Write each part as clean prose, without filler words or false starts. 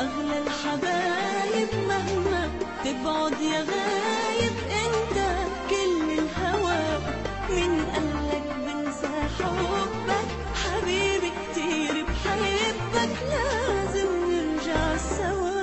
أغلى الحبايب مهما تبعد يا غايب، انت كل الهوى. من قالك بنسى حبك حبيبي كتير بحبك، لازم نرجع سوا.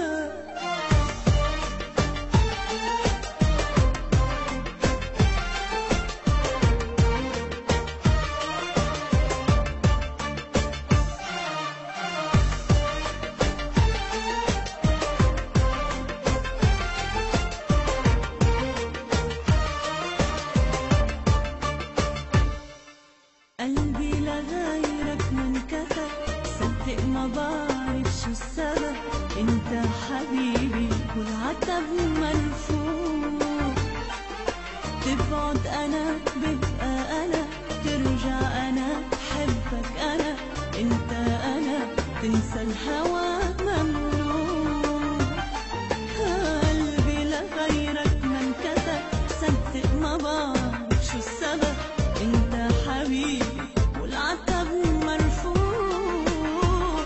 قلبي لغيرك ما انكتب، صدق ما بعرف شو السبب. انت حبيبي والعتب مرفوع، تبعد انا ببقى انا، ترجع انا بحبك انا. انت انا تنسى الهوى ممنوع. قلبي لغيرك ما انكتب، صدق ما بعرف شو السبب. انت حبيبي والعتب مرفوع،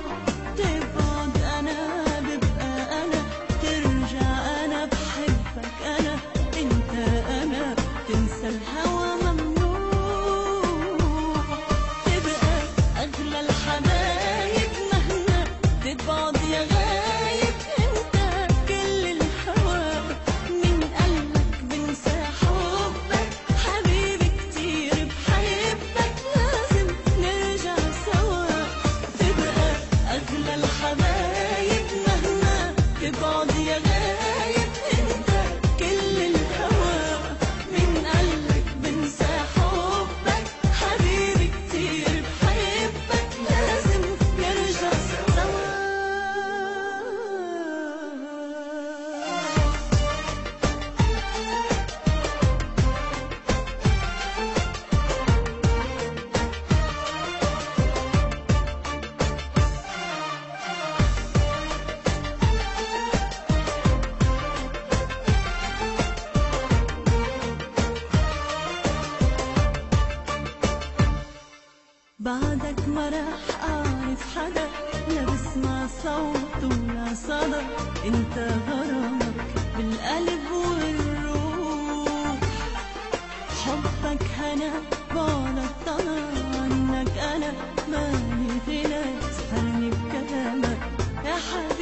تبعد انا ببقى انا، ترجع انا بحبك انا. انت انا تنسى الهوى ممنوع، تبقى اغلى الحبايب مهما تبعد يا غايب. انت كل الهوى، من قلبك بنسى حبك حبيبي كتير بحبك، لازم نرجع سوا. تبقى أغلى الحبايب مهما تبعد يا غايب. انت كل الهوى، من قلبك بنسى حبك حبيبي كتير بحبك، لازم نرجع سوا. بعدك ما راح أعرف حدا، لا بسمع صوت ولا صدى. انت غرامك بالقلب والروح، حبك هنا بعدك طلع عنك أنا مالي غنى. سهرني بكلامك يا حبيبي